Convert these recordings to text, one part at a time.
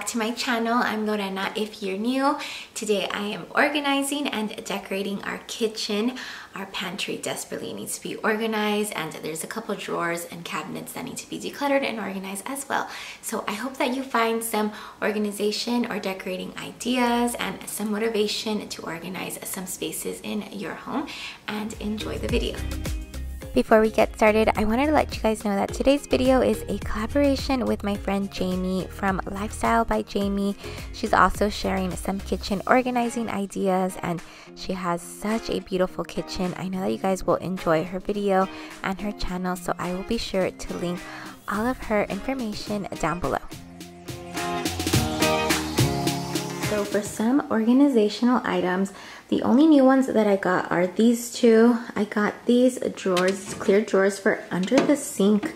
to my channel. I'm Lorena if you're new. Today I am organizing and decorating our kitchen. Our pantry desperately needs to be organized, and there's a couple drawers and cabinets that need to be decluttered and organized as well. So I hope that you find some organization or decorating ideas and some motivation to organize some spaces in your home, and enjoy the video. Before we get started, I wanted to let you guys know that today's video is a collaboration with my friend Jaimy from Lifestyle by Jaimy. She's also sharing some kitchen organizing ideas, and she has such a beautiful kitchen. I know that you guys will enjoy her video and her channel, so I will be sure to link all of her information down below. So for some organizational items, the only new ones that I got are these two. I got these drawers, clear drawers for under the sink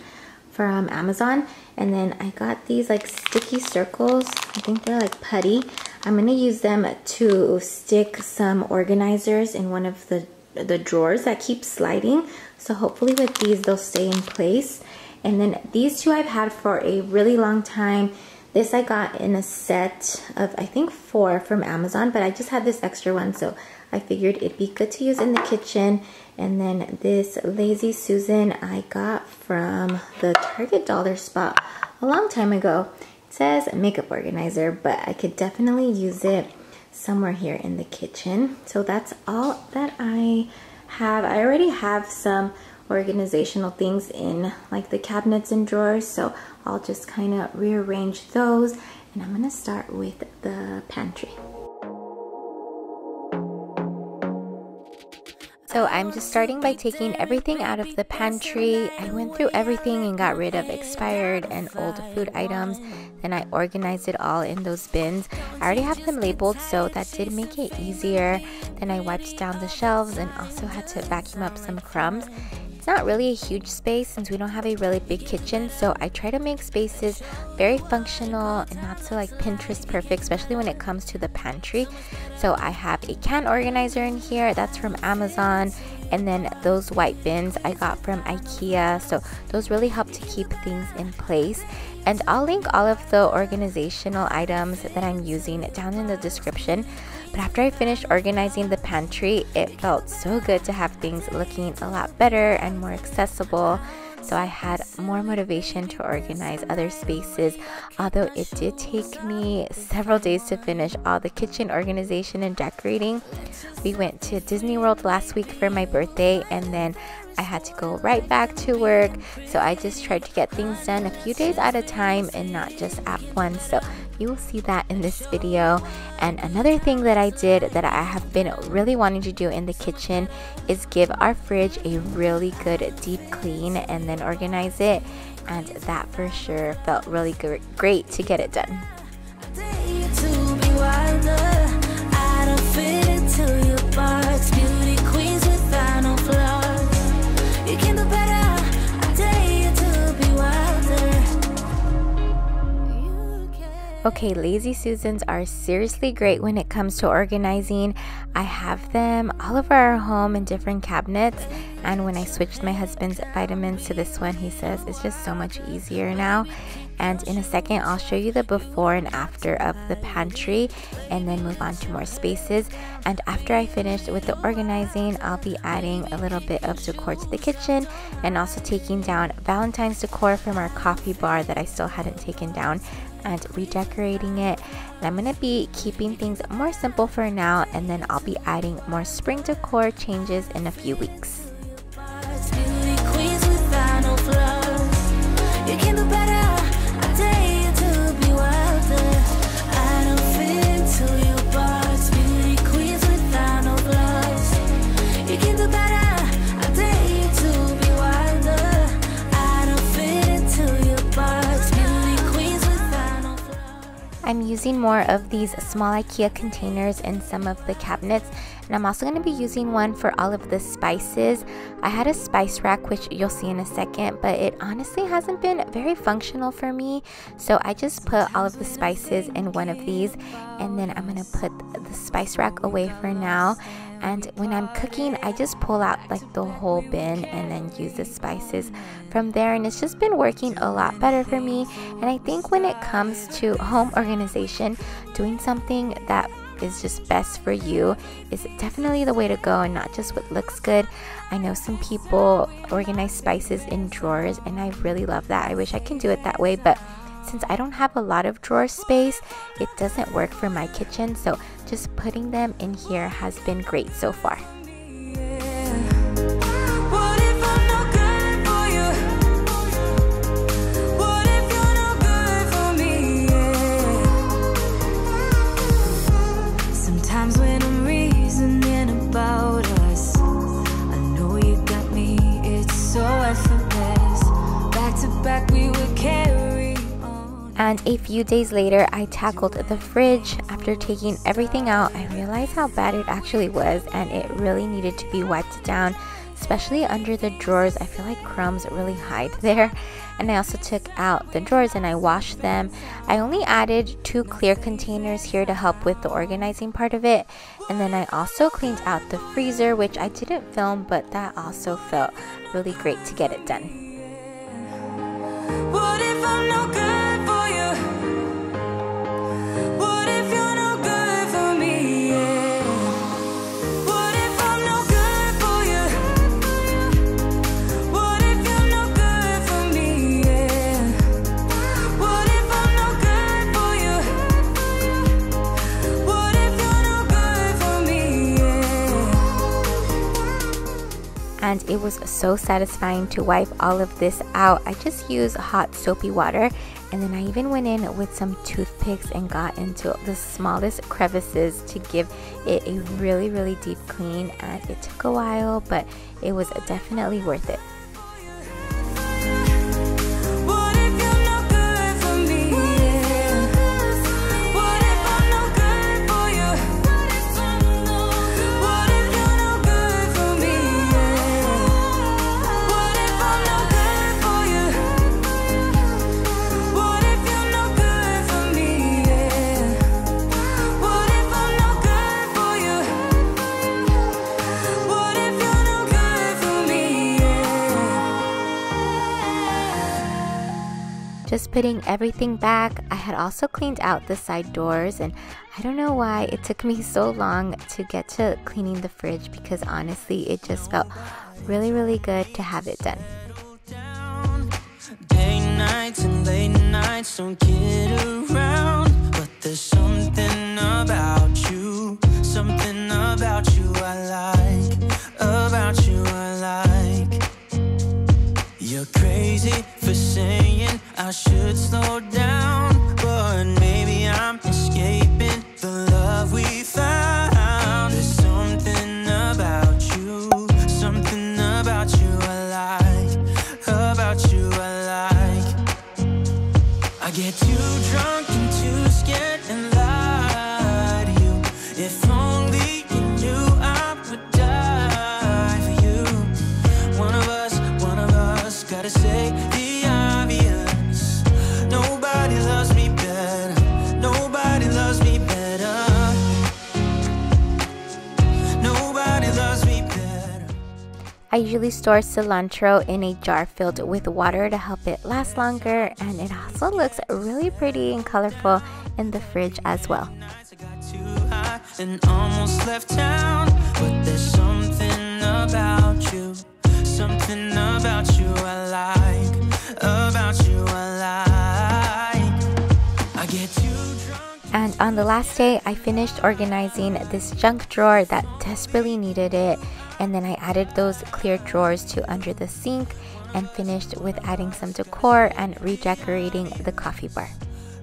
from Amazon. And then I got these like sticky circles. I think they're like putty. I'm gonna use them to stick some organizers in one of the drawers that keep sliding. So hopefully with these, they'll stay in place. And then these two I've had for a really long time. This I got in a set of, I think, 4 from Amazon, but I just had this extra one, so I figured it'd be good to use in the kitchen. And then this Lazy Susan I got from the Target dollar spot a long time ago. It says makeup organizer, but I could definitely use it somewhere here in the kitchen. So that's all that I have. I already have some organizational things in like the cabinets and drawers, so I'll just kind of rearrange those, and I'm gonna start with the pantry. So I'm just starting by taking everything out of the pantry. I went through everything and got rid of expired and old food items. Then I organized it all in those bins. I already have them labeled, so that did make it easier. Then I wiped down the shelves and also had to vacuum up some crumbs. It's not really a huge space since we don't have a really big kitchen, so I try to make spaces very functional and not so like Pinterest perfect, especially when it comes to the pantry. So I have a can organizer in here that's from Amazon, and then those white bins I got from IKEA, so those really help to keep things in place. And I'll link all of the organizational items that I'm using down in the description. But after I finished organizing the pantry, it felt so good to have things looking a lot better and more accessible. So I had more motivation to organize other spaces, although it did take me several days to finish all the kitchen organization and decorating. We went to Disney World last week for my birthday, and then I had to go right back to work, so I just tried to get things done a few days at a time and not just at once. So you will see that in this video. And another thing that I did that I have been really wanting to do in the kitchen is give our fridge a really good deep clean and then organize it, and that for sure felt really great to get it done. Okay, Lazy Susans are seriously great when it comes to organizing. I have them all over our home in different cabinets, and when I switched my husband's vitamins to this one, he says it's just so much easier now. And in a second, I'll show you the before and after of the pantry, and then move on to more spaces. And after I finish with the organizing, I'll be adding a little bit of decor to the kitchen, and also taking down Valentine's decor from our coffee bar that I still hadn't taken down, and redecorating it. And I'm gonna be keeping things more simple for now, and then I'll be adding more spring decor changes in a few weeks. I'm using more of these small IKEA containers in some of the cabinets, And I'm also going to be using one for all of the spices. I had a spice rack, which you'll see in a second, but it honestly hasn't been very functional for me. So I just put all of the spices in one of these, and then I'm going to put the spice rack away for now. And when I'm cooking, I just pull out like the whole bin and then use the spices from there, and it's just been working a lot better for me. And I think when it comes to home organization, doing something that is just best for you is definitely the way to go, and not just what looks good. I know some people organize spices in drawers, and I really love that. I wish I can do it that way, but since I don't have a lot of drawer space, it doesn't work for my kitchen. So just putting them in here has been great so far. Sometimes when I'm reasoning about us, I know you got me, it's so effortless. Back to back we would carry. And a few days later, I tackled the fridge. After taking everything out, I realized how bad it actually was, and it really needed to be wiped down, especially under the drawers. I feel like crumbs really hide there. And I also took out the drawers and I washed them. I only added 2 clear containers here to help with the organizing part of it. And then I also cleaned out the freezer, which I didn't film, but that also felt really great to get it done. What if I'm no good for you? What if you're no good for me? Yeah. What if I'm no good for you? What if you're no good for me? Yeah. What if I'm no good for you? What if you're no good for me? Yeah. And it was so satisfying to wipe all of this out. I just used hot soapy water, and then I even went in with some toothpicks and got into the smallest crevices to give it a really deep clean. And it took a while, but it was definitely worth it. Just putting everything back. I had also cleaned out the side doors, and I don't know why it took me so long to get to cleaning the fridge, because honestly it just felt really good to have it done. Day nights and late nights don't get around, but there's something about you I like, about you I like. You're crazy for saying I should slow down, but maybe I'm escaping the love we found. There's something about you I like, about you I like. I get too drunk and too scared and lie to you. If only you knew I would die for you. One of us gotta say the obvious. Nobody loves me better. Nobody loves me better. Nobody loves me better. I usually store cilantro in a jar filled with water to help it last longer, and it also looks really pretty and colorful in the fridge as well. I got too high and almost left town, but there's something about you I like, about you I like. I get too drunk. And on the last day, I finished organizing this junk drawer that desperately needed it, and then I added those clear drawers to under the sink and finished with adding some decor and redecorating the coffee bar.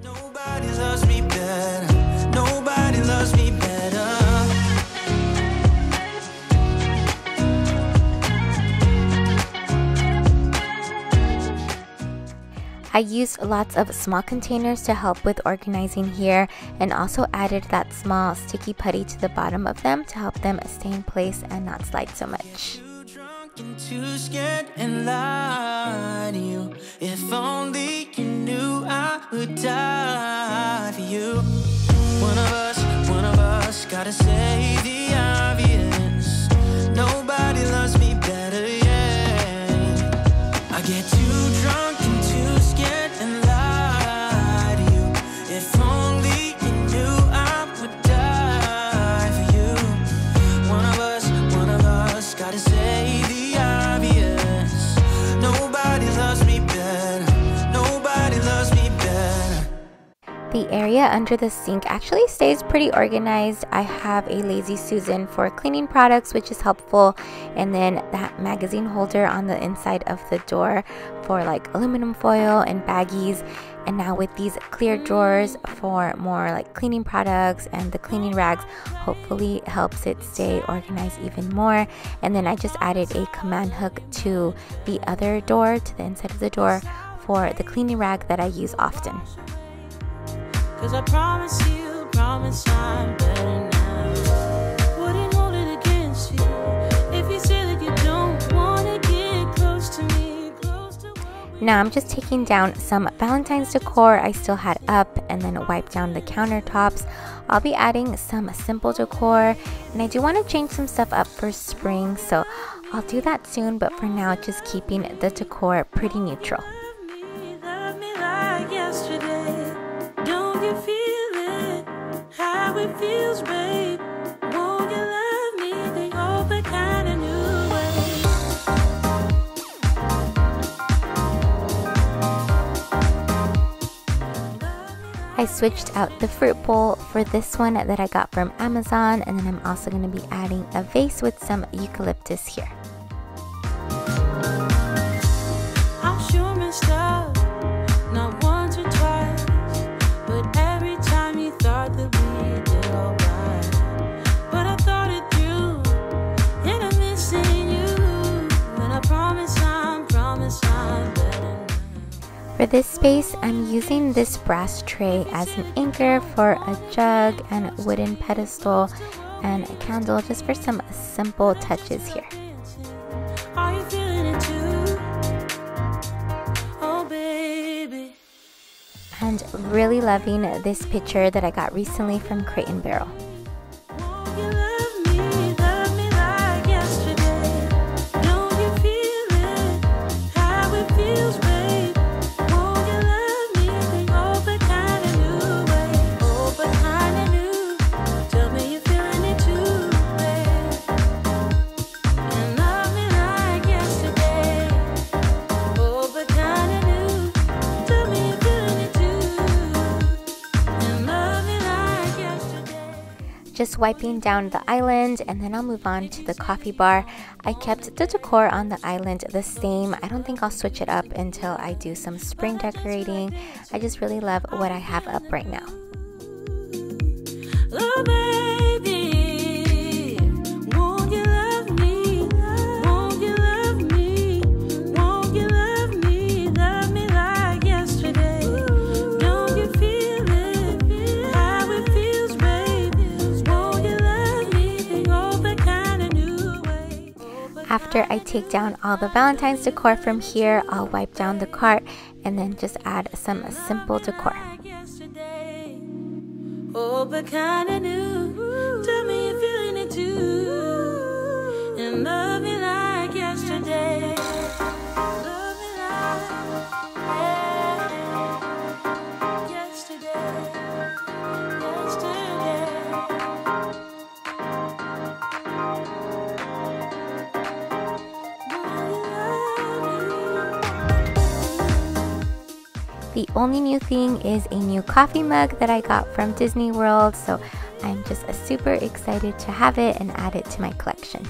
Nobody loves me better. Nobody loves me better. I used lots of small containers to help with organizing here, and also added that small sticky putty to the bottom of them to help them stay in place and not slide so much. Too scared and lie to you. If only you knew I would die for you. One of us gotta say the obvious. Nobody loves me better, yeah. I get too drunk and too scared and lie to you. If only you knew I would die for you. One of us gotta say the obvious. Nobody loves me better. Nobody loves me better. The area under the sink actually stays pretty organized. I have a Lazy Susan for cleaning products, which is helpful, and then that magazine holder on the inside of the door for like aluminum foil and baggies. And now with these clear drawers for more like cleaning products, and the cleaning rags hopefully helps it stay organized even more. And then I just added a command hook to the other door, to the inside of the door, for the cleaning rag that I use often. 'Cause I promise I'm better now. Wouldn't hold it against you if you say that you don't wanna get close to me, close to what we. Now I'm just taking down some Valentine's decor I still had up, and then wipe down the countertops. I'll be adding some simple decor, and I do want to change some stuff up for spring, so I'll do that soon, but for now just keeping the decor pretty neutral. Love me like yesterday. Don't you feel it? How it feels, babe. Won't you love me the open kind of new way? I switched out the fruit bowl for this one that I got from Amazon, and then I'm also going to be adding a vase with some eucalyptus here. I'm sure messed up, not once or twice, but every time you thought that we did alright. But I thought it through, and I'm missing you, and I promise I'm better now. For this space, I'm using this brass tray as an anchor for a jug and a wooden pedestal and a candle, just for some simple touches here. Are you feeling it too? Oh baby. And really loving this picture that I got recently from Crate & Barrel. Won't you love me like yesterday? Don't you feel it? How it feels, babe. Won't you love me the open kind of new way? Open kind of new. Tell me you're feeling it too, babe. And love me like yesterday. Open kind of new. Tell me you're feeling it too. And love me like yesterday. Just wiping down the island, and then I'll move on to the coffee bar. I kept the decor on the island the same. I don't think I'll switch it up until I do some spring decorating. I just really love what I have up right now. Oh baby, won't you love me? Won't you love me? Won't you love me? Love me like yesterday. Don't you feel it? How it feels, babe. Won't you love me the open kind of new way? After I take down all the Valentine's decor from here, I'll wipe down the cart and then just add some simple decor. Like yesterday. Open kind of new. Tell me you're feeling it too. And love me like yesterday. Love me like yesterday. The only new thing is a new coffee mug that I got from Disney World, so I'm just super excited to have it and add it to my collection.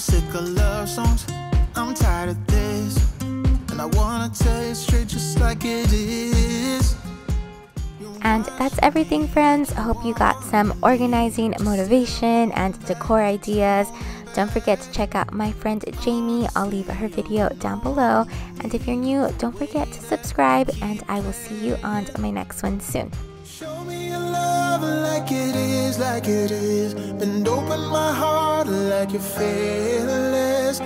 sick of love songs, I'm tired of this, and I wanna tell you straight just like it is. And that's everything, friends. I hope you got some organizing motivation and decor ideas. Don't forget to check out my friend Jaimy. I'll leave her video down below. And if you're new, don't forget to subscribe, and I will see you on my next one soon. Show me your love like it is, like it is. Bend open my heart like you're fearless.